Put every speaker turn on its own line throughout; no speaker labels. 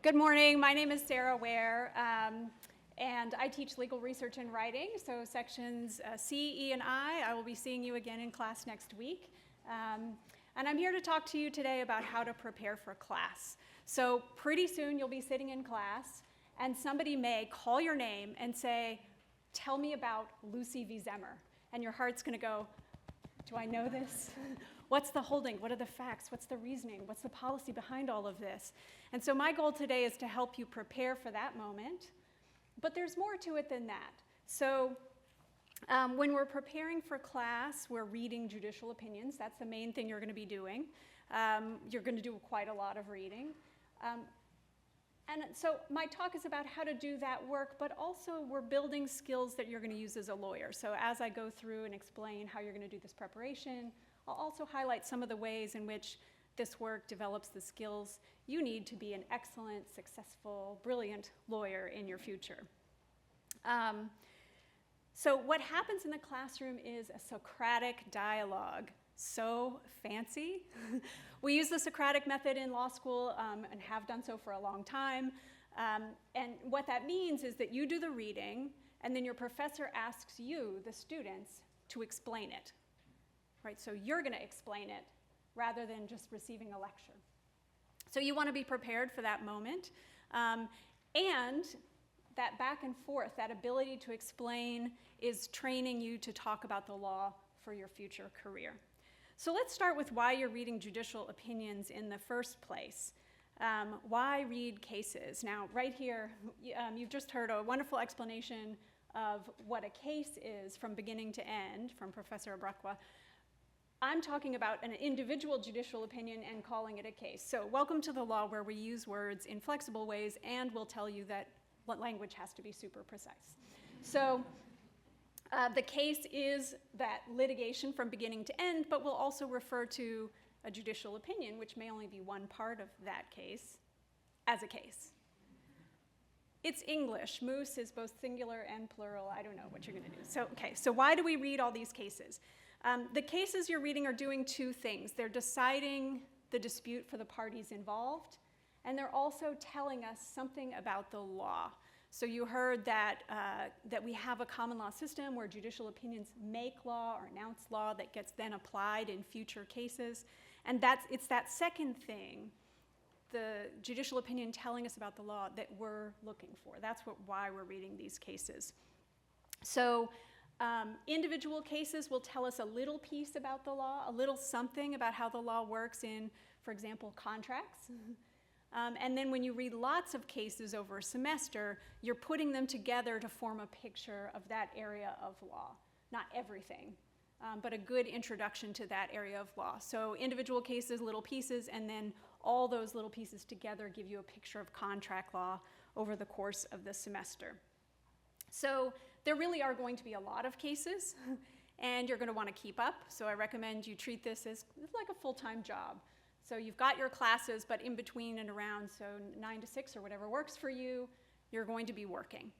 Good morning. My name is Sarah Ware, and I teach legal research and writing. So sections C, E, and I will be seeing you again in class next week. And I'm here to talk to you today about how to prepare for class. So pretty soon you'll be sitting in class, and somebody may call your name and say, "Tell me about Lucy v. Zemer." And your heart's going to go, "Do I know this? What's the holding? What are the facts? What's the reasoning? What's the policy behind all of this?" And so my goal today is to help you prepare for that moment. But there's more to it than that. So when we're preparing for class, we're reading judicial opinions. That's the main thing you're going to be doing. You're going to do quite a lot of reading. And so my talk is about how to do that work, but also we're building skills that you're going to use as a lawyer. So as I go through and explain how you're going to do this preparation, I'll also highlight some of the ways in which this work develops the skills you need to be an excellent, successful, brilliant lawyer in your future. So what happens in the classroom is a Socratic dialogue. So fancy. We use the Socratic method in law school and have done so for a long time. And what that means is that you do the reading, and then your professor asks you, the students, to explain it. Right? So you're going to explain it rather than just receiving a lecture. So you want to be prepared for that moment. And that back and forth, that ability to explain, is training you to talk about the law for your future career. So let's start with why you're reading judicial opinions in the first place. Why read cases? Now, right here, you've just heard a wonderful explanation of what a case is from beginning to end from Professor Abrakwa. I'm talking about an individual judicial opinion and calling it a case. So welcome to the law, where we use words in flexible ways and will tell you that language has to be super precise. So the case is that litigation from beginning to end, but we'll also refer to a judicial opinion, which may only be one part of that case, as a case. It's English. Moose is both singular and plural. I don't know what you're going to do. So why do we read all these cases? The cases you're reading are doing two things. They're deciding the dispute for the parties involved, and they're also telling us something about the law. So you heard that we have a common law system where judicial opinions make law or announce law that gets then applied in future cases. And it's that second thing, the judicial opinion telling us about the law, that we're looking for. That's why we're reading these cases. So individual cases will tell us a little piece about the law, a little something about how the law works in, for example, contracts. And then when you read lots of cases over a semester, you're putting them together to form a picture of that area of law. Not everything, but a good introduction to that area of law. So individual cases, little pieces, and then all those little pieces together give you a picture of contract law over the course of the semester. So there really are going to be a lot of cases, and you're going to want to keep up. So I recommend you treat this as like a full-time job. So you've got your classes, but in between and around, so 9 to 6 or whatever works for you, you're going to be working.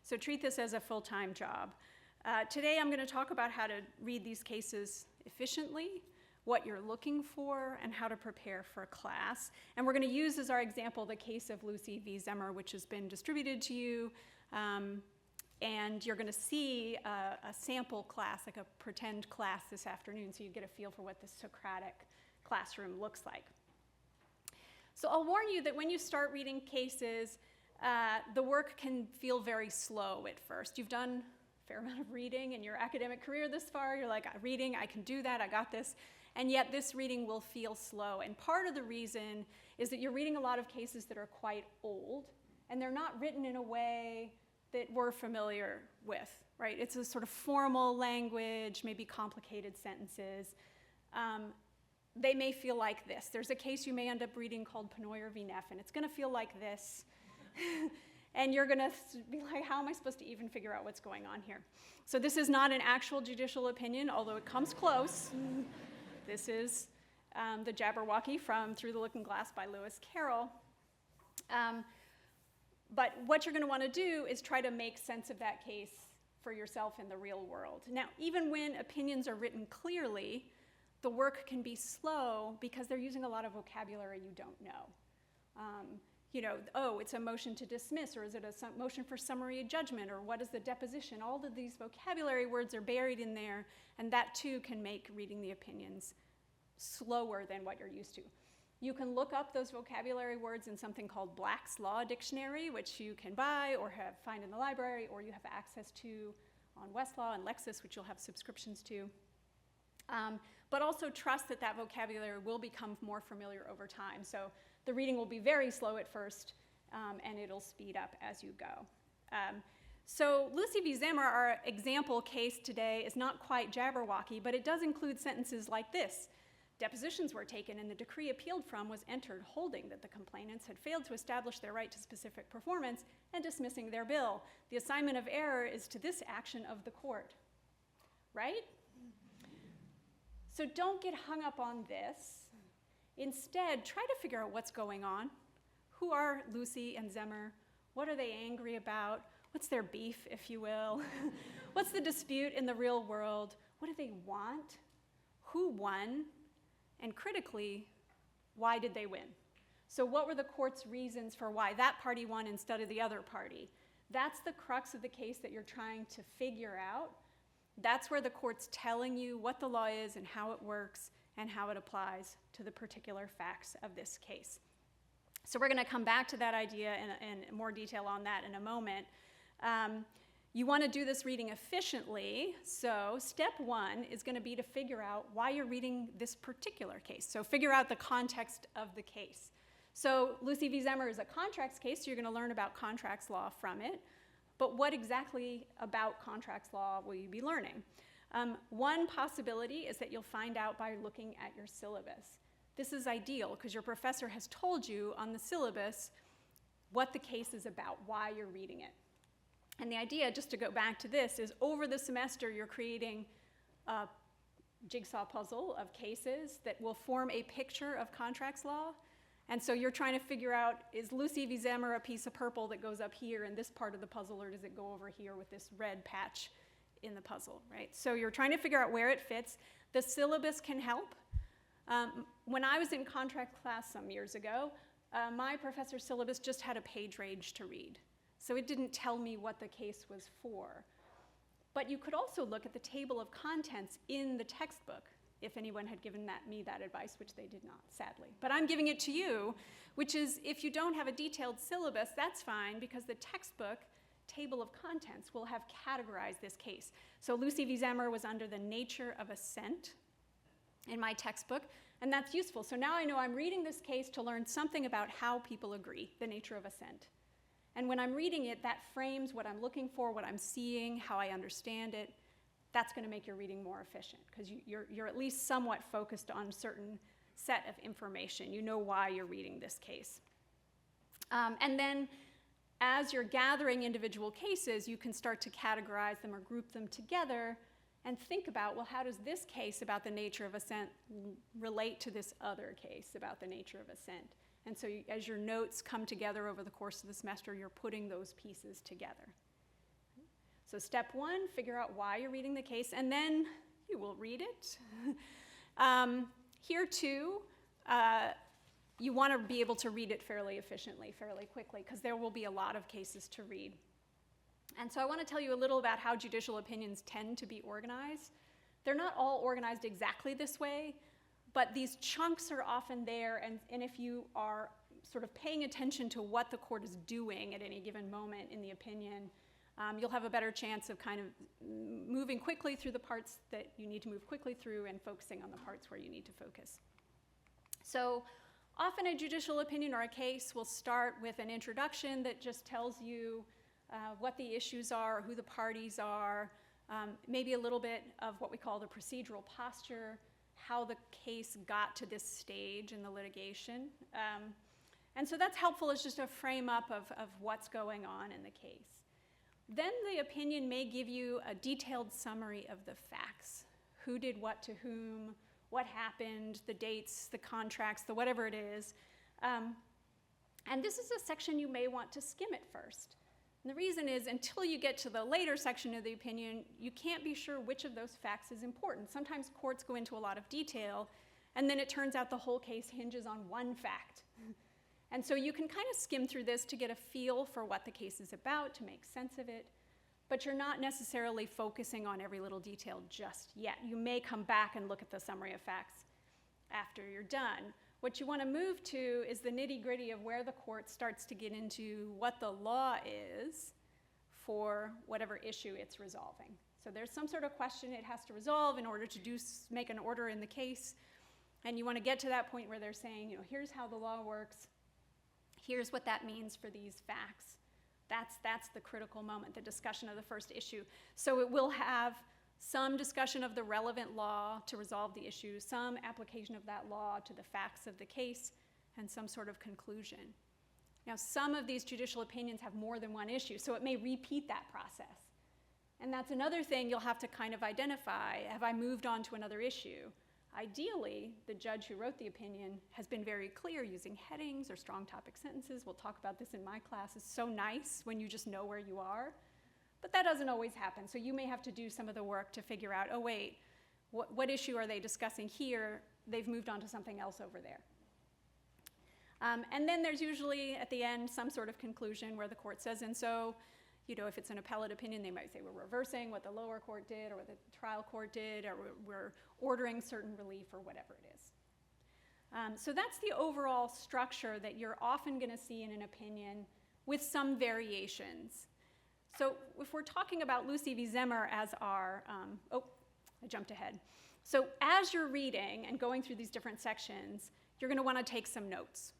So treat this as a full-time job. Today I'm going to talk about how to read these cases efficiently, what you're looking for, and how to prepare for class. And we're going to use as our example the case of Lucy v. Zemer, which has been distributed to you. And you're going to see a sample class, like a pretend class this afternoon, so you get a feel for what the Socratic classroom looks like. So I'll warn you that when you start reading cases, the work can feel very slow at first. You've done a fair amount of reading in your academic career this far. You're like, reading, I can do that, I got this. And yet this reading will feel slow. And part of the reason is that you're reading a lot of cases that are quite old, and they're not written in a way that we're familiar with, right? It's a sort of formal language, maybe complicated sentences. They may feel like this. There's a case you may end up reading called Penoyer v. Neff, and it's going to feel like this. And you're going to be like, how am I supposed to even figure out what's going on here? So this is not an actual judicial opinion, although it comes close. This is the Jabberwocky from Through the Looking Glass by Lewis Carroll. But what you're going to want to do is try to make sense of that case for yourself in the real world. Now, even when opinions are written clearly, the work can be slow because they're using a lot of vocabulary you don't know. oh, it's a motion to dismiss, or is it a motion for summary judgment, or what is the deposition? All of these vocabulary words are buried in there, and that too can make reading the opinions slower than what you're used to. You can look up those vocabulary words in something called Black's Law Dictionary, which you can buy or find in the library, or you have access to on Westlaw and Lexis, which you'll have subscriptions to. But also trust that vocabulary will become more familiar over time. So the reading will be very slow at first, and it'll speed up as you go. So Lucy v. Zemer, our example case today, is not quite Jabberwocky, but it does include sentences like this. Depositions were taken and the decree appealed from was entered holding that the complainants had failed to establish their right to specific performance and dismissing their bill. The assignment of error is to this action of the court. Right? So don't get hung up on this. Instead, try to figure out what's going on. Who are Lucy and Zemer? What are they angry about? What's their beef, if you will? What's the dispute in the real world? What do they want? Who won? And critically, why did they win? So what were the court's reasons for why that party won instead of the other party? That's the crux of the case that you're trying to figure out. That's where the court's telling you what the law is and how it works and how it applies to the particular facts of this case. So we're going to come back to that idea in more detail on that in a moment. You want to do this reading efficiently, so step one is going to be to figure out why you're reading this particular case. So figure out the context of the case. So Lucy v. Zemer is a contracts case, so you're going to learn about contracts law from it. But what exactly about contracts law will you be learning? One possibility is that you'll find out by looking at your syllabus. This is ideal because your professor has told you on the syllabus what the case is about, why you're reading it. And the idea, just to go back to this, is over the semester you're creating a jigsaw puzzle of cases that will form a picture of contracts law. And so you're trying to figure out, is Lucy v. Zemer a piece of purple that goes up here in this part of the puzzle, or does it go over here with this red patch in the puzzle, right? So you're trying to figure out where it fits. The syllabus can help. When I was in contract class some years ago, my professor's syllabus just had a page range to read. So it didn't tell me what the case was for. But you could also look at the table of contents in the textbook, if anyone had given me that advice, which they did not, sadly. But I'm giving it to you, which is if you don't have a detailed syllabus, that's fine, because the textbook table of contents will have categorized this case. So Lucy v. Zemer was under the nature of assent in my textbook, and that's useful. So now I know I'm reading this case to learn something about how people agree, the nature of assent. And when I'm reading it, that frames what I'm looking for, what I'm seeing, how I understand it. That's going to make your reading more efficient because you're at least somewhat focused on a certain set of information. You know why you're reading this case. And then as you're gathering individual cases, you can start to categorize them or group them together and think about, well, how does this case about the nature of assent relate to this other case about the nature of assent? And so as your notes come together over the course of the semester, you're putting those pieces together. So step one, figure out why you're reading the case, and then you will read it. Here too, you want to be able to read it fairly efficiently, fairly quickly, because there will be a lot of cases to read. And so I want to tell you a little about how judicial opinions tend to be organized. They're not all organized exactly this way, but these chunks are often there, and if you are sort of paying attention to what the court is doing at any given moment in the opinion, you'll have a better chance of kind of moving quickly through the parts that you need to move quickly through and focusing on the parts where you need to focus. So often a judicial opinion or a case will start with an introduction that just tells you what the issues are, who the parties are, maybe a little bit of what we call the procedural posture, how the case got to this stage in the litigation. And so that's helpful as just a frame up of what's going on in the case. Then the opinion may give you a detailed summary of the facts. Who did what to whom, what happened, the dates, the contracts, the whatever it is. And this is a section you may want to skim at first. And the reason is until you get to the later section of the opinion, you can't be sure which of those facts is important. Sometimes courts go into a lot of detail, and then it turns out the whole case hinges on one fact. And so you can kind of skim through this to get a feel for what the case is about, to make sense of it, but you're not necessarily focusing on every little detail just yet. You may come back and look at the summary of facts after you're done. What you want to move to is the nitty-gritty of where the court starts to get into what the law is for whatever issue it's resolving. So there's some sort of question it has to resolve in order to make an order in the case, and you want to get to that point where they're saying, here's how the law works, here's what that means for these facts. That's the critical moment, the discussion of the first issue. So it will have some discussion of the relevant law to resolve the issue, some application of that law to the facts of the case, and some sort of conclusion. Now, some of these judicial opinions have more than one issue, so it may repeat that process. And that's another thing you'll have to kind of identify. Have I moved on to another issue? Ideally, the judge who wrote the opinion has been very clear using headings or strong topic sentences. We'll talk about this in my class. It's so nice when you just know where you are. But that doesn't always happen. So you may have to do some of the work to figure out, oh wait, what issue are they discussing here? They've moved on to something else over there. And then there's usually at the end some sort of conclusion where the court says, and so, if it's an appellate opinion, they might say we're reversing what the lower court did or what the trial court did, or we're ordering certain relief or whatever it is. So that's the overall structure that you're often going to see in an opinion with some variations. So if we're talking about Lucy v. Zemer as our, I jumped ahead. So as you're reading and going through these different sections, you're going to want to take some notes.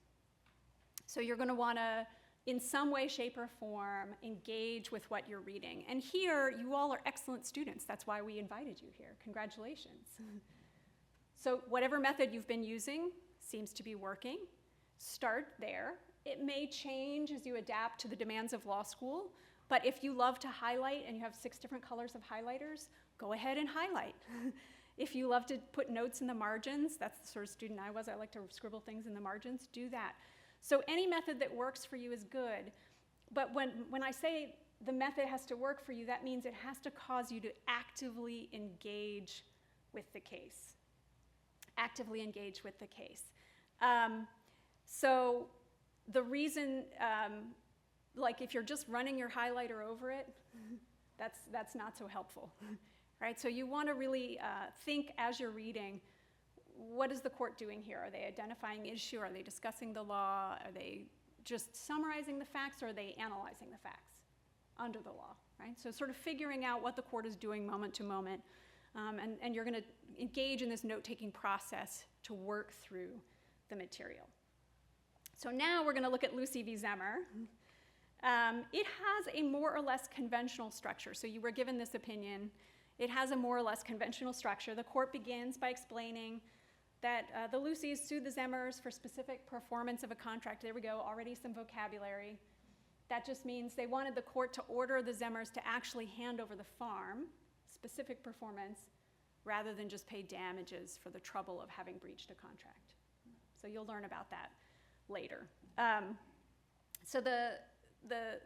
So you're going to want to, in some way, shape, or form, engage with what you're reading. And here, you all are excellent students. That's why we invited you here. Congratulations. So whatever method you've been using seems to be working. Start there. It may change as you adapt to the demands of law school, but if you love to highlight and you have 6 different colors of highlighters, go ahead and highlight. If you love to put notes in the margins, that's the sort of student I was. I like to scribble things in the margins. Do that. So any method that works for you is good. But when I say the method has to work for you, that means it has to cause you to actively engage with the case. Actively engage with the case. So the reason, like if you're just running your highlighter over it, that's not so helpful. Right? So you want to really think as you're reading, what is the court doing here? Are they identifying issue? Are they discussing the law? Are they just summarizing the facts, or are they analyzing the facts under the law? Right? So sort of figuring out what the court is doing moment to moment, and you're going to engage in this note-taking process to work through the material. So now we're going to look at Lucy v. Zemer. It has a more or less conventional structure. So you were given this opinion. It has a more or less conventional structure. The court begins by explaining that the Lucys sued the Zemers for specific performance of a contract. There we go, already some vocabulary. That just means they wanted the court to order the Zemers to actually hand over the farm, specific performance, rather than just pay damages for the trouble of having breached a contract. So you'll learn about that later. So the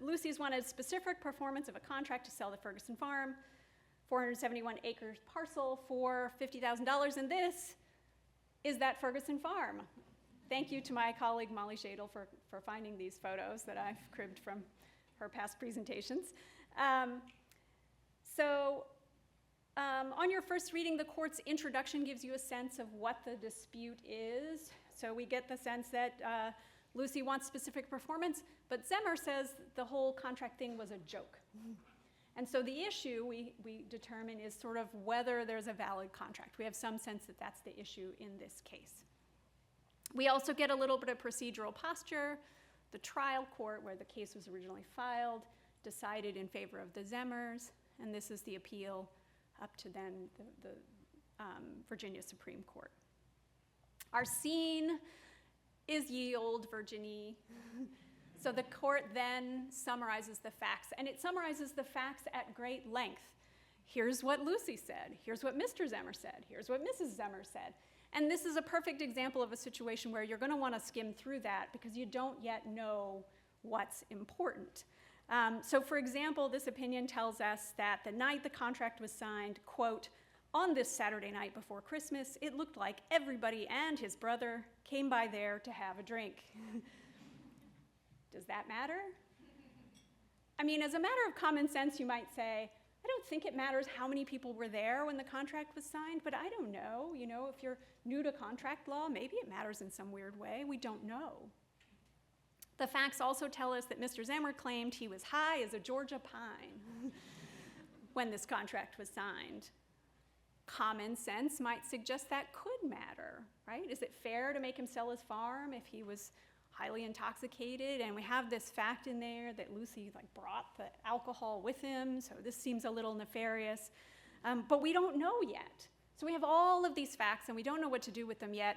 Lucys wanted specific performance of a contract to sell the Ferguson farm, 471 acres parcel for $50,000, and this is that Ferguson farm. Thank you to my colleague Molly Shadle for finding these photos that I've cribbed from her past presentations. On your first reading, the court's introduction gives you a sense of what the dispute is. So we get the sense that Lucy wants specific performance, but Zemer says the whole contract thing was a joke. And so the issue we determine is sort of whether there's a valid contract. We have some sense that that's the issue in this case. We also get a little bit of procedural posture. The trial court, where the case was originally filed, decided in favor of the Zemers, and this is the appeal up to then the Virginia Supreme Court. Our scene is ye olde Virginie. So the court then summarizes the facts, and it summarizes the facts at great length. Here's what Lucy said. Here's what Mr. Zemer said. Here's what Mrs. Zemer said. And this is a perfect example of a situation where you're going to want to skim through that because you don't yet know what's important. So for example, this opinion tells us that the night the contract was signed, quote, on this Saturday night before Christmas, it looked like everybody and his brother came by there to have a drink. Does that matter? I mean, as a matter of common sense, you might say, I don't think it matters how many people were there when the contract was signed, but I don't know. You know, if you're new to contract law, maybe it matters in some weird way. We don't know. The facts also tell us that Mr. Zemer claimed he was high as a Georgia pine when this contract was signed. Common sense might suggest that could matter, right? Is it fair to make him sell his farm if he was highly intoxicated? And we have this fact in there that Lucy brought the alcohol with him, so this seems a little nefarious. But we don't know yet. So we have all of these facts and we don't know what to do with them yet.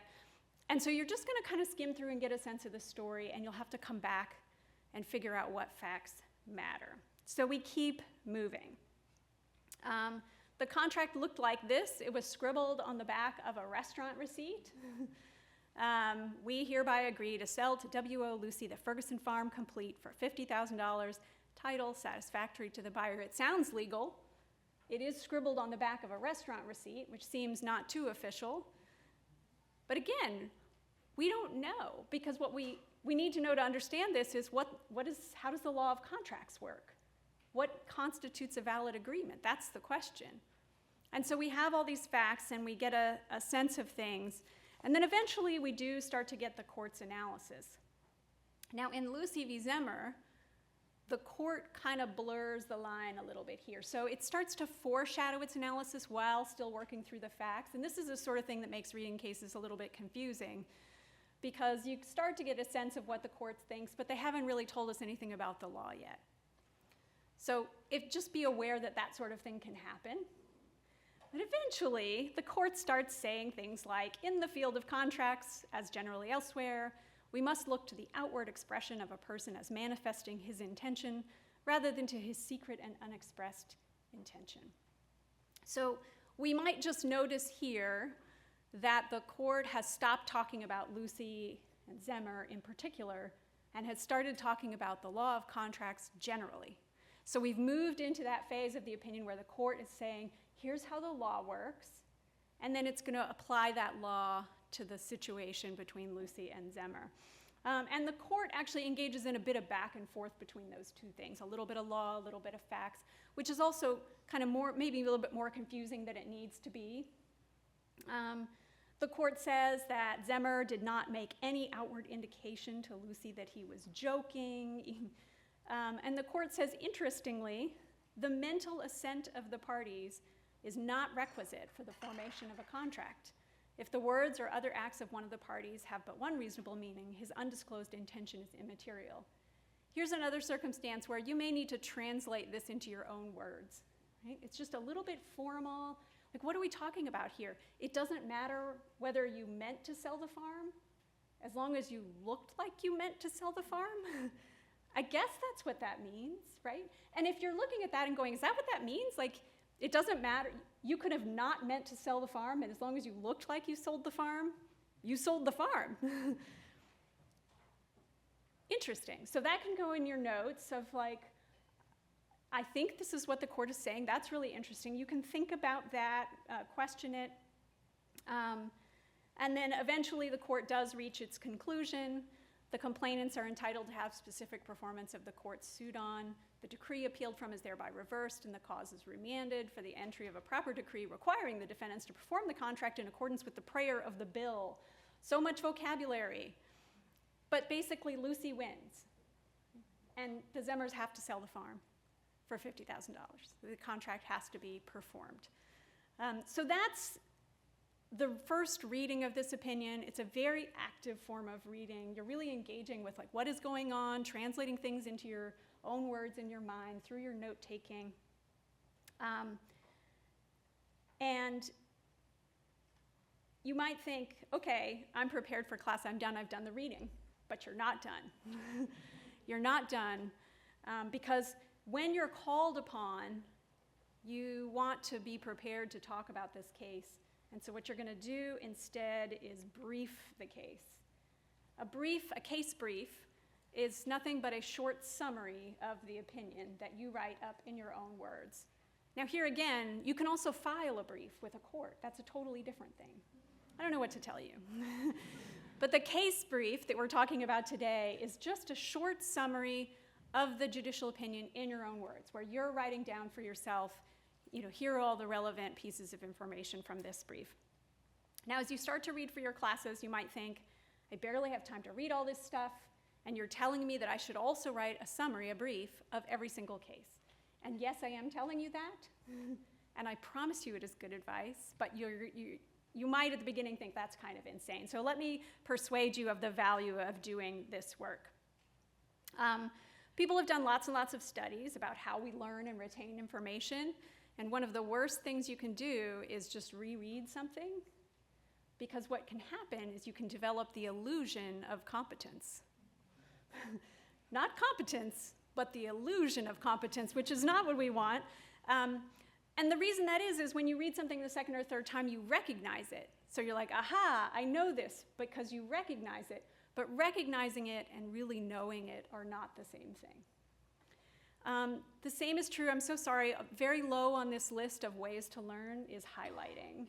And so you're just going to kind of skim through and get a sense of the story, and you'll have to come back and figure out what facts matter. So we keep moving. The contract looked like this. It was scribbled on the back of a restaurant receipt. We hereby agree to sell to W.O. Lucy the Ferguson farm complete for $50,000, title satisfactory to the buyer. It sounds legal. It is scribbled on the back of a restaurant receipt, which seems not too official. But again, we don't know, because what we need to know to understand this is how does the law of contracts work? What constitutes a valid agreement? That's the question. And so we have all these facts and we get a sense of things. And then eventually we do start to get the court's analysis. Now in Lucy v. Zemer, the court kind of blurs the line a little bit here. So it starts to foreshadow its analysis while still working through the facts. And this is the sort of thing that makes reading cases a little bit confusing, because you start to get a sense of what the court thinks, but they haven't really told us anything about the law yet. So just be aware that that sort of thing can happen. But eventually, the court starts saying things like, in the field of contracts, as generally elsewhere, we must look to the outward expression of a person as manifesting his intention rather than to his secret and unexpressed intention. So we might just notice here that the court has stopped talking about Lucy and Zemer in particular and has started talking about the law of contracts generally. So we've moved into that phase of the opinion where the court is saying, here's how the law works, and then it's going to apply that law to the situation between Lucy and Zemer. And the court actually engages in a bit of back and forth between those two things, a little bit of law, a little bit of facts, which is also kind of maybe a little bit more confusing than it needs to be. The court says that Zemer did not make any outward indication to Lucy that he was joking. And the court says, interestingly, the mental assent of the parties is not requisite for the formation of a contract. If the words or other acts of one of the parties have but one reasonable meaning, his undisclosed intention is immaterial. Here's another circumstance where you may need to translate this into your own words. Right? It's just a little bit formal. Like, what are we talking about here? It doesn't matter whether you meant to sell the farm, as long as you looked like you meant to sell the farm. I guess that's what that means, right? And if you're looking at that and going, is that what that means? Like, it doesn't matter. You could have not meant to sell the farm, and as long as you looked like you sold the farm, you sold the farm. Interesting. So that can go in your notes of like, I think this is what the court is saying. That's really interesting. You can think about that, question it. And then eventually the court does reach its conclusion. The complainants are entitled to have specific performance of the court's suit on. The decree appealed from is thereby reversed, and the cause is remanded for the entry of a proper decree requiring the defendants to perform the contract in accordance with the prayer of the bill. So much vocabulary. But basically, Lucy wins. And the Zemers have to sell the farm for $50,000. The contract has to be performed. So that's the first reading of this opinion. It's a very active form of reading. You're really engaging with like what is going on, translating things into your own words in your mind through your note-taking. And you might think, okay, I'm prepared for class, I'm done, I've done the reading. But you're not done. You're not done because when you're called upon, you want to be prepared to talk about this case. And so what you're going to do instead is brief the case. A case brief is nothing but a short summary of the opinion that you write up in your own words. Now here again, you can also file a brief with a court. That's a totally different thing. I don't know what to tell you. But the case brief that we're talking about today is just a short summary of the judicial opinion in your own words, where you're writing down for yourself, here are all the relevant pieces of information from this brief. Now, as you start to read for your classes, you might think, I barely have time to read all this stuff, and you're telling me that I should also write a summary, a brief, of every single case. And yes, I am telling you that, and I promise you it is good advice, but you might at the beginning think that's kind of insane. So let me persuade you of the value of doing this work. People have done lots and lots of studies about how we learn and retain information, and one of the worst things you can do is just reread something, because what can happen is you can develop the illusion of competence. Not competence, but the illusion of competence, which is not what we want. And the reason that is when you read something the second or third time, you recognize it. So you're like, aha, I know this, because you recognize it. But recognizing it and really knowing it are not the same thing. The same is true, I'm so sorry, very low on this list of ways to learn is highlighting.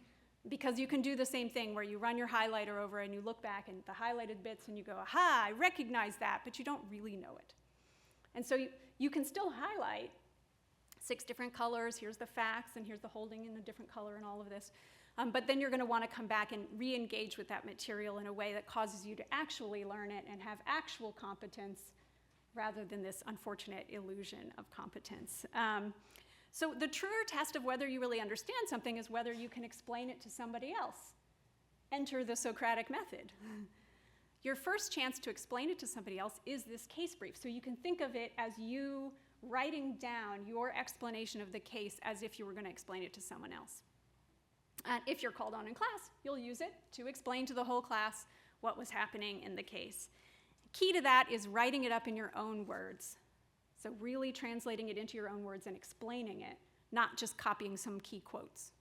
Because you can do the same thing where you run your highlighter over and you look back and the highlighted bits and you go, aha, I recognize that, but you don't really know it. And so you can still highlight 6 different colors, here's the facts, and here's the holding in a different color and all of this. But then you're going to want to come back and re-engage with that material in a way that causes you to actually learn it and have actual competence rather than this unfortunate illusion of competence. So the truer test of whether you really understand something is whether you can explain it to somebody else. Enter the Socratic method. Your first chance to explain it to somebody else is this case brief. So you can think of it as you writing down your explanation of the case as if you were going to explain it to someone else. And if you're called on in class, you'll use it to explain to the whole class what was happening in the case. Key to that is writing it up in your own words. So really translating it into your own words and explaining it, not just copying some key quotes.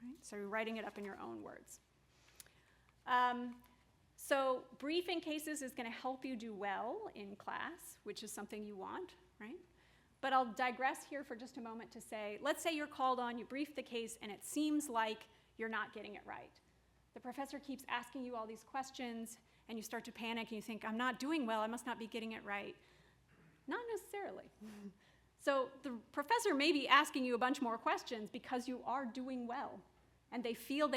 Right? So writing it up in your own words. So briefing cases is going to help you do well in class, which is something you want, right? But I'll digress here for just a moment to say, let's say you're called on, you brief the case, and it seems like you're not getting it right. The professor keeps asking you all these questions, and you start to panic, and you think, I'm not doing well, I must not be getting it right. Not necessarily. So the professor may be asking you a bunch more questions because you are doing well, and they feel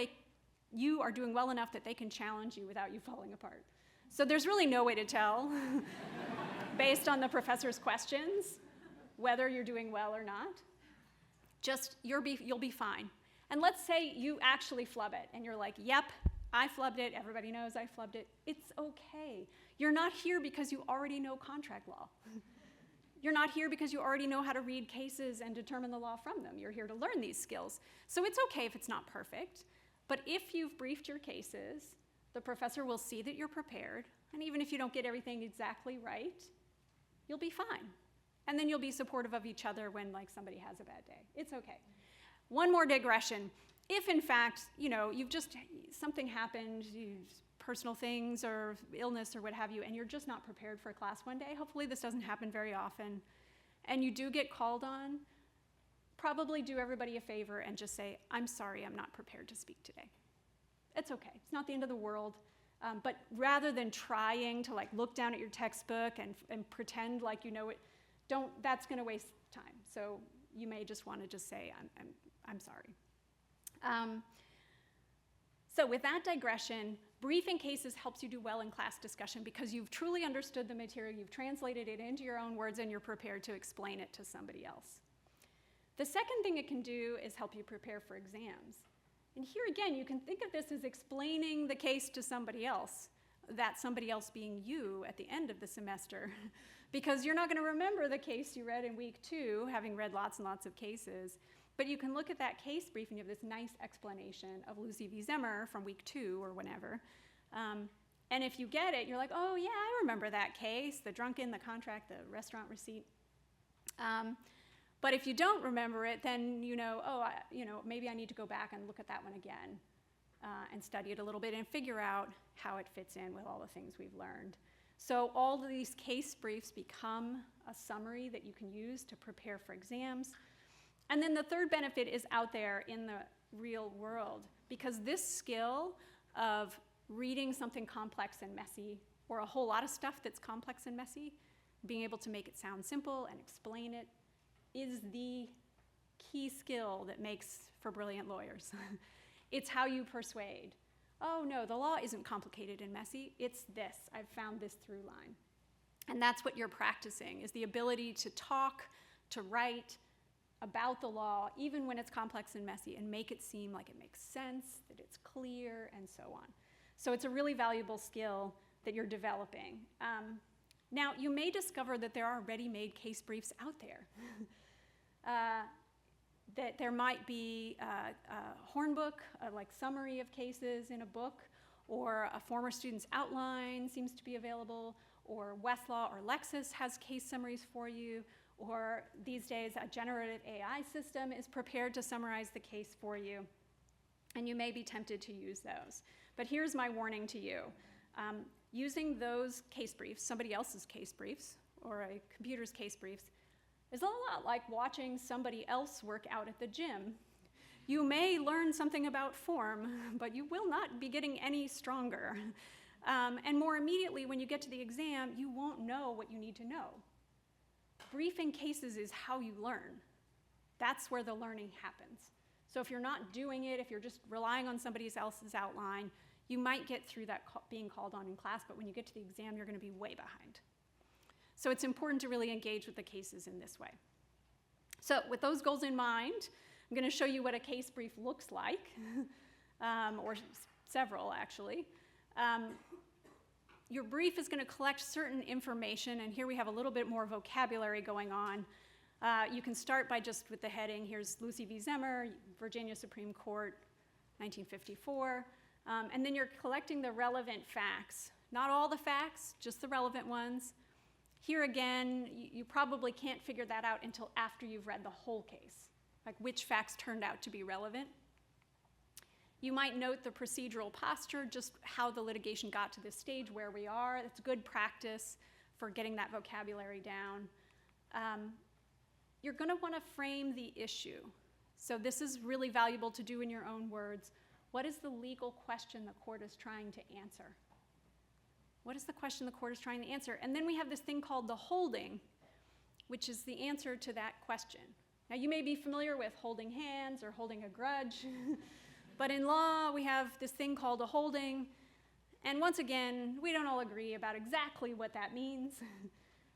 you are doing well enough that they can challenge you without you falling apart. So there's really no way to tell, based on the professor's questions, whether you're doing well or not. Just you'll be fine. And let's say you actually flub it, and you're like, yep, I flubbed it, everybody knows I flubbed it. It's okay. You're not here because you already know contract law. You're not here because you already know how to read cases and determine the law from them. You're here to learn these skills. So it's okay if it's not perfect, but if you've briefed your cases, the professor will see that you're prepared, and even if you don't get everything exactly right, you'll be fine. And then you'll be supportive of each other when somebody has a bad day. It's okay. One more digression. If in fact, something happened, personal things or illness or what have you, and you're just not prepared for a class one day, hopefully this doesn't happen very often, and you do get called on, probably do everybody a favor and just say, I'm sorry, I'm not prepared to speak today. It's okay. It's not the end of the world. But rather than trying to look down at your textbook and pretend like you know it, that's going to waste time. So you may just want to just say, I'm sorry. So with that digression, briefing cases helps you do well in class discussion because you've truly understood the material, you've translated it into your own words, and you're prepared to explain it to somebody else. The second thing it can do is help you prepare for exams. And here again, you can think of this as explaining the case to somebody else, that somebody else being you at the end of the semester, because you're not going to remember the case you read in week 2, having read lots and lots of cases. But you can look at that case brief and you have this nice explanation of Lucy v. Zemer from week 2 or whenever. And if you get it, you're like, oh yeah, I remember that case, the drunken, the contract, the restaurant receipt. But if you don't remember it, then maybe I need to go back and look at that one again and study it a little bit and figure out how it fits in with all the things we've learned. So all of these case briefs become a summary that you can use to prepare for exams. And then the third benefit is out there in the real world, because this skill of reading something complex and messy, or a whole lot of stuff that's complex and messy, being able to make it sound simple and explain it is the key skill that makes for brilliant lawyers. It's how you persuade. Oh no, the law isn't complicated and messy, it's this. I've found this through line. And that's what you're practicing, is the ability to talk, to write about the law, even when it's complex and messy, and make it seem like it makes sense, that it's clear, and so on. So it's a really valuable skill that you're developing. Now, you may discover that there are ready-made case briefs out there. That there might be a hornbook, like summary of cases in a book, or a former student's outline seems to be available, or Westlaw or Lexis has case summaries for you, or these days a generative AI system is prepared to summarize the case for you, and you may be tempted to use those. But here's my warning to you. Using those case briefs, somebody else's case briefs, or a computer's case briefs, is a lot like watching somebody else work out at the gym. You may learn something about form, but you will not be getting any stronger. And more immediately, when you get to the exam, you won't know what you need to know. Briefing cases is how you learn. That's where the learning happens. So if you're not doing it, if you're just relying on somebody else's outline, you might get through that being called on in class, but when you get to the exam, you're going to be way behind. So it's important to really engage with the cases in this way. So with those goals in mind, I'm going to show you what a case brief looks like, or several actually. Your brief is going to collect certain information, and here we have a little bit more vocabulary going on. You can start by just with the heading. Here's Lucy v. Zemer, Virginia Supreme Court, 1954. And then you're collecting the relevant facts. Not all the facts, just the relevant ones. Here again, you probably can't figure that out until after you've read the whole case, like which facts turned out to be relevant. You might note the procedural posture, just how the litigation got to this stage, where we are. It's good practice for getting that vocabulary down. You're going to want to frame the issue. So this is really valuable to do in your own words. What is the legal question the court is trying to answer? What is the question the court is trying to answer? And then we have this thing called the holding, which is the answer to that question. Now, you may be familiar with holding hands or holding a grudge, but in law, we have this thing called a holding. And once again, we don't all agree about exactly what that means.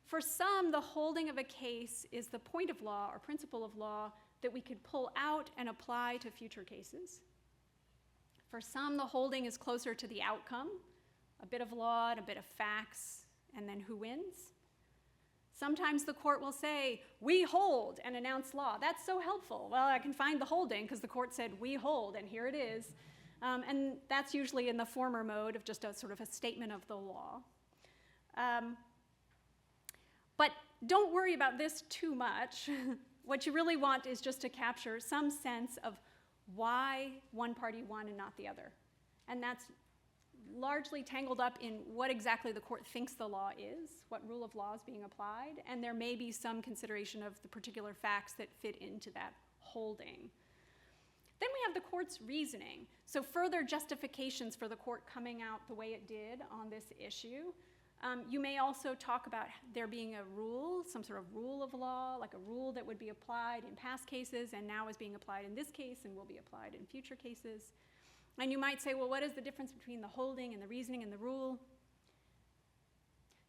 For some, the holding of a case is the point of law or principle of law that we could pull out and apply to future cases. For some, the holding is closer to the outcome, a bit of law and a bit of facts, and then who wins. Sometimes the court will say, we hold, and announce law. That's so helpful. Well, I can find the holding because the court said we hold, and here it is. And that's usually in the former mode of just a sort of a statement of the law. But don't worry about this too much. What you really want is just to capture some sense of why one party won and not the other. And that's largely tangled up in what exactly the court thinks the law is, what rule of law is being applied, and there may be some consideration of the particular facts that fit into that holding. Then we have the court's reasoning. So further justifications for the court coming out the way it did on this issue. You may also talk about there being a rule, some sort of rule of law, like a rule that would be applied in past cases and now is being applied in this case and will be applied in future cases. And you might say, well, what is the difference between the holding and the reasoning and the rule?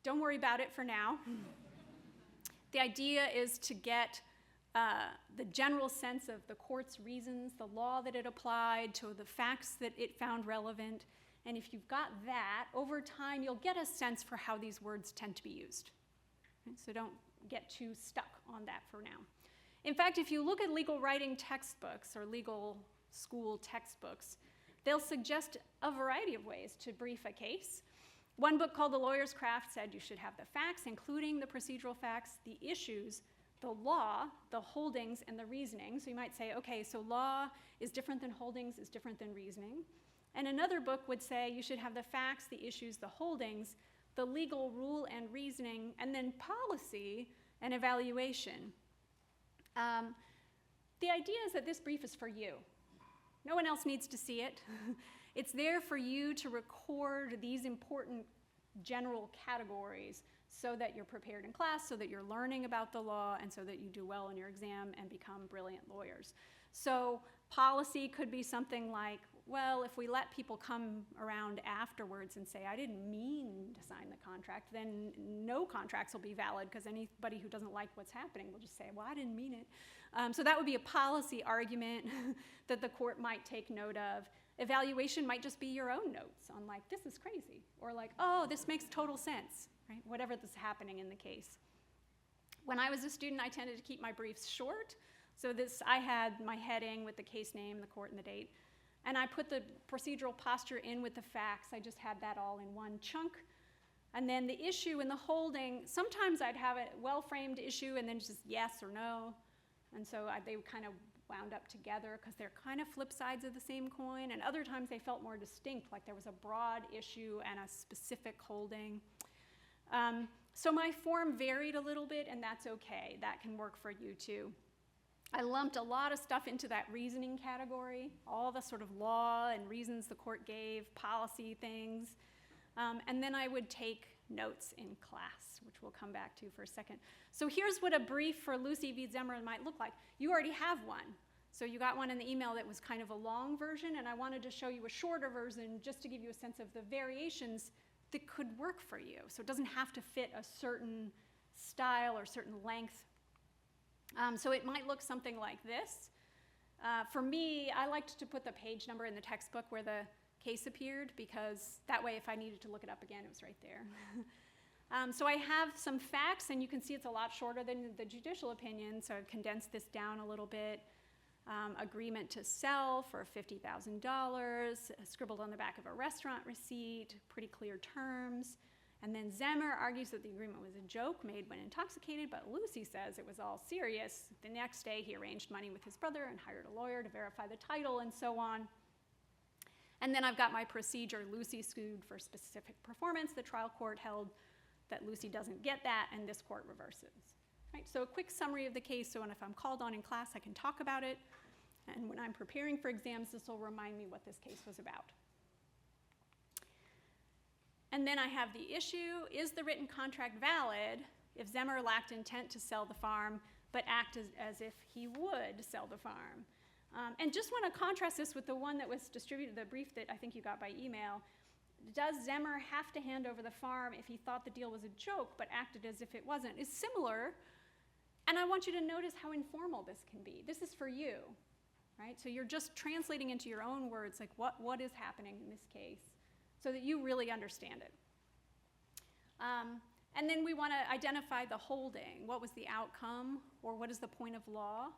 Don't worry about it for now. The idea is to get the general sense of the court's reasons, the law that it applied, to the facts that it found relevant. And if you've got that, over time, you'll get a sense for how these words tend to be used. So don't get too stuck on that for now. In fact, if you look at legal writing textbooks or legal school textbooks, they'll suggest a variety of ways to brief a case. One book called The Lawyer's Craft said you should have the facts, including the procedural facts, the issues, the law, the holdings, and the reasoning. So you might say, okay, so law is different than holdings, is different than reasoning. And another book would say you should have the facts, the issues, the holdings, the legal rule and reasoning, and then policy and evaluation. The idea is that this brief is for you. No one else needs to see it. It's there for you to record these important general categories so that you're prepared in class, so that you're learning about the law, and so that you do well in your exam and become brilliant lawyers. So policy could be something like, well, if we let people come around afterwards and say, I didn't mean to sign the contract, then no contracts will be valid, because anybody who doesn't like what's happening will just say, well, I didn't mean it. So that would be a policy argument that the court might take note of. Evaluation might just be your own notes on, like, this is crazy, or like, oh, this makes total sense, right? Whatever is happening in the case. When I was a student, I tended to keep my briefs short. So I had my heading with the case name, the court, and the date. And I put the procedural posture in with the facts. I just had that all in one chunk. And then the issue and the holding, sometimes I'd have a well-framed issue and then just yes or no. And so they kind of wound up together because they're kind of flip sides of the same coin. And other times they felt more distinct, like there was a broad issue and a specific holding. So my form varied a little bit, and that's okay. That can work for you too. I lumped a lot of stuff into that reasoning category, all the sort of law and reasons the court gave, policy things. And then I would take notes in class, which we'll come back to for a second. So here's what a brief for Lucy v. Zemer might look like. You already have one. So you got one in the email that was kind of a long version, and I wanted to show you a shorter version just to give you a sense of the variations that could work for you. So it doesn't have to fit a certain style or certain length. So it might look something like this. For me, I liked to put the page number in the textbook where the case appeared, because that way if I needed to look it up again, it was right there. So I have some facts, and you can see it's a lot shorter than the judicial opinion, so I've condensed this down a little bit. Agreement to sell for $50,000, scribbled on the back of a restaurant receipt, pretty clear terms. And then Zemer argues that the agreement was a joke made when intoxicated, but Lucy says it was all serious. The next day, he arranged money with his brother and hired a lawyer to verify the title, and so on. And then I've got my procedure. Lucy sued for specific performance. The trial court held that Lucy doesn't get that, and this court reverses. Right? So a quick summary of the case, so if I'm called on in class, I can talk about it. And when I'm preparing for exams, this will remind me what this case was about. And then I have the issue, is the written contract valid if Zemer lacked intent to sell the farm, but acted as if he would sell the farm? And just want to contrast this with the one that was distributed, the brief that I think you got by email. Does Zemer have to hand over the farm if he thought the deal was a joke, but acted as if it wasn't? It's similar, and I want you to notice how informal this can be. This is for you, right? So you're just translating into your own words, like what is happening in this case, so that you really understand it. And then we want to identify the holding. What was the outcome, or what is the point of law?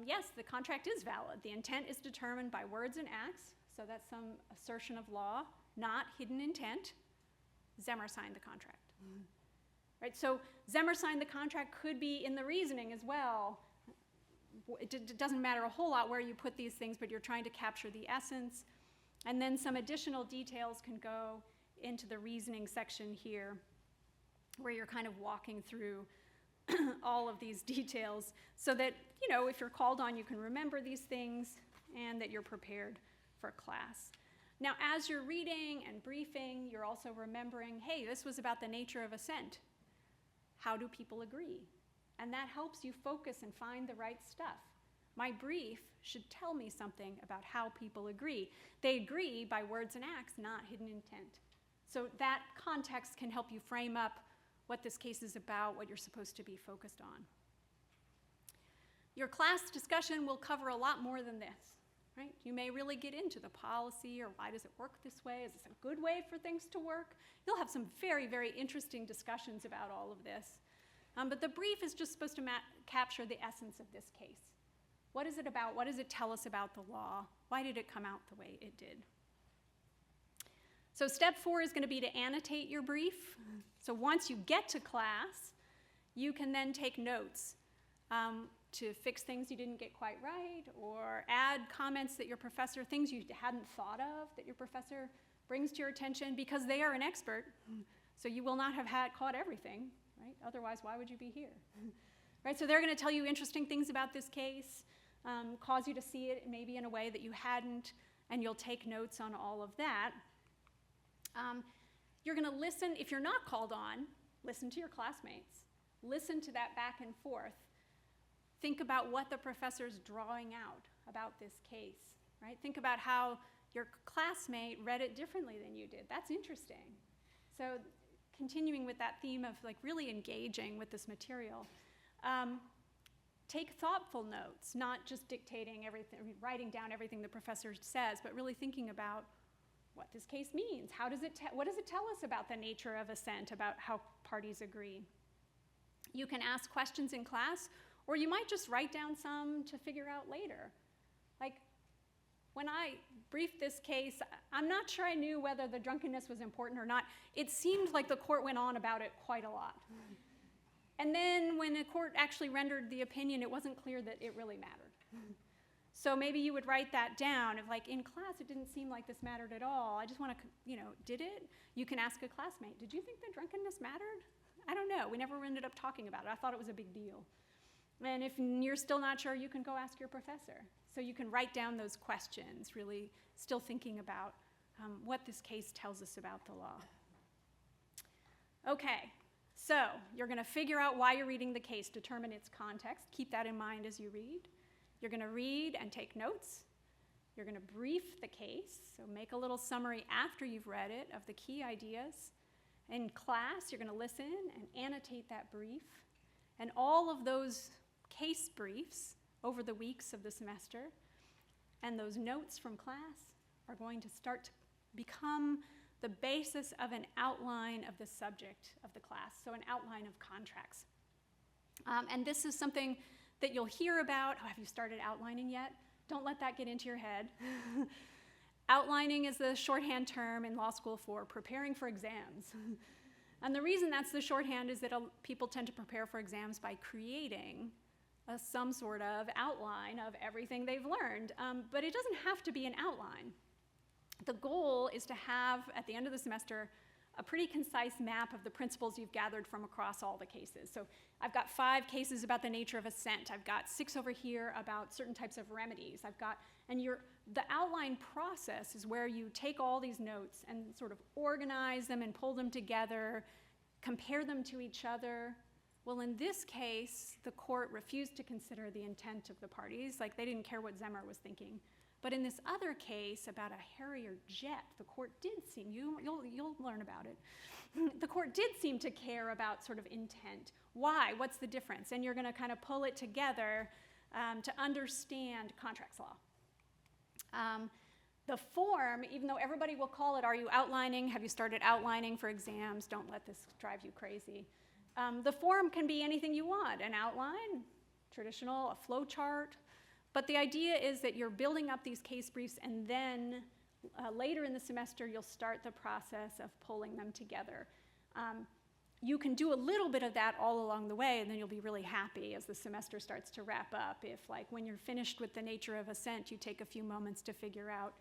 Yes, the contract is valid. The intent is determined by words and acts, so that's some assertion of law, not hidden intent. Zemer signed the contract. Right, so Zemer signed the contract could be in the reasoning as well. It doesn't matter a whole lot where you put these things, but you're trying to capture the essence. And then some additional details can go into the reasoning section here, where you're kind of walking through all of these details so that, you know, if you're called on, you can remember these things and that you're prepared for class. Now, as you're reading and briefing, you're also remembering, hey, this was about the nature of assent. How do people agree? And that helps you focus and find the right stuff. My brief should tell me something about how people agree. They agree by words and acts, not hidden intent. So that context can help you frame up what this case is about, what you're supposed to be focused on. Your class discussion will cover a lot more than this, right? You may really get into the policy, or why does it work this way? Is this a good way for things to work? You'll have some very, very interesting discussions about all of this. But the brief is just supposed to capture the essence of this case. What is it about? What does it tell us about the law? Why did it come out the way it did? So step 4 is going to be to annotate your brief. So once you get to class, you can then take notes to fix things you didn't get quite right, or add comments that your professor, things you hadn't thought of that your professor brings to your attention, because they are an expert. So you will not have caught everything, right? Otherwise, why would you be here? Right? So they're going to tell you interesting things about this case, cause you to see it maybe in a way that you hadn't, and you'll take notes on all of that. You're going to listen, if you're not called on, listen to your classmates. Listen to that back and forth. Think about what the professor's drawing out about this case, right? Think about how your classmate read it differently than you did. That's interesting. So continuing with that theme of like really engaging with this material. Take thoughtful notes, not just dictating everything, writing down everything the professor says, but really thinking about what this case means. What does it tell us about the nature of assent, about how parties agree? You can ask questions in class, or you might just write down some to figure out later. Like, when I briefed this case, I'm not sure I knew whether the drunkenness was important or not. It seemed like the court went on about it quite a lot. And then when the court actually rendered the opinion, it wasn't clear that it really mattered. So maybe you would write that down. If like in class, it didn't seem like this mattered at all. I just want to, did it? You can ask a classmate, did you think the drunkenness mattered? I don't know. We never ended up talking about it. I thought it was a big deal. And if you're still not sure, you can go ask your professor. So you can write down those questions, really still thinking about what this case tells us about the law. Okay, so you're going to figure out why you're reading the case, determine its context. Keep that in mind as you read. You're going to read and take notes. You're going to brief the case, so make a little summary after you've read it of the key ideas. In class, you're going to listen and annotate that brief. And all of those case briefs over the weeks of the semester and those notes from class are going to start to become the basis of an outline of the subject of the class, so an outline of contracts. And this is something that you'll hear about. Oh, have you started outlining yet? Don't let that get into your head. Outlining is the shorthand term in law school for preparing for exams. And the reason that's the shorthand is that people tend to prepare for exams by creating some sort of outline of everything they've learned. But it doesn't have to be an outline. The goal is to have, at the end of the semester, a pretty concise map of the principles you've gathered from across all the cases. So I've got 5 cases about the nature of assent. I've got 6 over here about certain types of remedies. The outline process is where you take all these notes and sort of organize them and pull them together, compare them to each other. Well, in this case, the court refused to consider the intent of the parties. Like, they didn't care what Zemer was thinking. But in this other case about a Harrier jet, the court did seem, you'll learn about it. The court did seem to care about sort of intent. Why? What's the difference? And you're going to kind of pull it together to understand contracts law. The form, even though everybody will call it, are you outlining? Have you started outlining for exams? Don't let this drive you crazy. The form can be anything you want, an outline, traditional, a flow chart. But the idea is that you're building up these case briefs, and then later in the semester, you'll start the process of pulling them together. You can do a little bit of that all along the way, and then you'll be really happy as the semester starts to wrap up. If, like, when you're finished with the nature of assent, you take a few moments to figure out,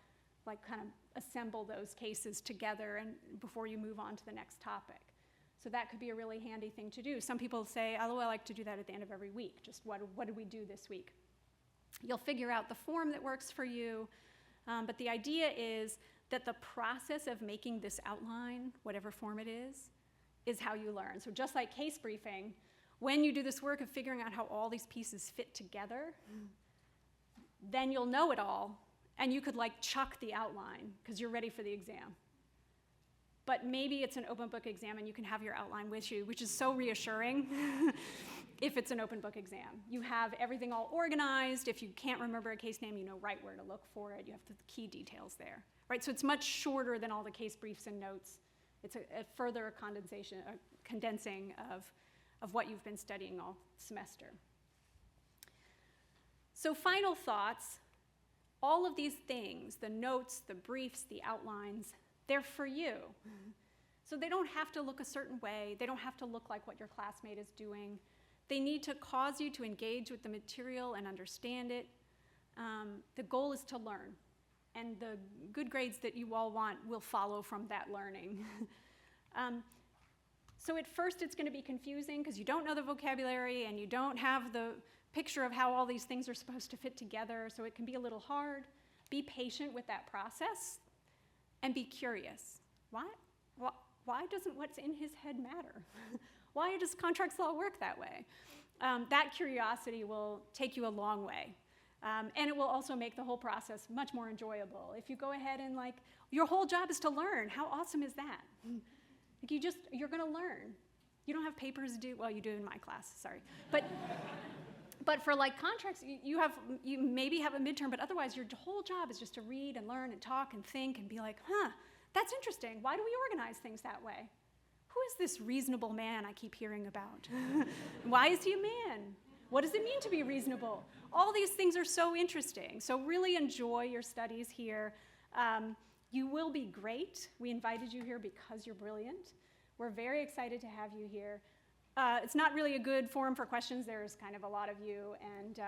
like, kind of assemble those cases together and before you move on to the next topic. So that could be a really handy thing to do. Some people say, oh, I like to do that at the end of every week. Just what did we do this week? You'll figure out the form that works for you, but the idea is that the process of making this outline, whatever form it is how you learn. So just like case briefing, when you do this work of figuring out how all these pieces fit together, then you'll know it all, and you could like chuck the outline because you're ready for the exam. But maybe it's an open book exam and you can have your outline with you, which is so reassuring if it's an open book exam. You have everything all organized. If you can't remember a case name, you know right where to look for it. You have the key details there, right? So it's much shorter than all the case briefs and notes. It's a further condensing of what you've been studying all semester. So final thoughts, all of these things, the notes, the briefs, the outlines, they're for you. So they don't have to look a certain way. They don't have to look like what your classmate is doing. They need to cause you to engage with the material and understand it. The goal is to learn. And the good grades that you all want will follow from that learning. So at first it's going to be confusing because you don't know the vocabulary and you don't have the picture of how all these things are supposed to fit together, so it can be a little hard. Be patient with that process and be curious. Why doesn't what's in his head matter? Why does contracts law work that way? That curiosity will take you a long way. And it will also make the whole process much more enjoyable. If you go ahead and your whole job is to learn, how awesome is that? You're gonna learn. You don't have papers due, well, you do in my class, sorry. But for contracts, you maybe have a midterm, but otherwise your whole job is just to read and learn and talk and think and be like, that's interesting. Why do we organize things that way? Who is this reasonable man I keep hearing about? Why is he a man? What does it mean to be reasonable? All these things are so interesting. So really enjoy your studies here. You will be great. We invited you here because you're brilliant. We're very excited to have you here. It's not really a good forum for questions. There's kind of a lot of you, and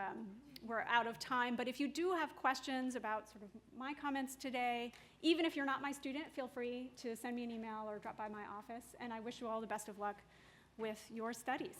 we're out of time. But if you do have questions about sort of my comments today, even if you're not my student, feel free to send me an email or drop by my office. And I wish you all the best of luck with your studies.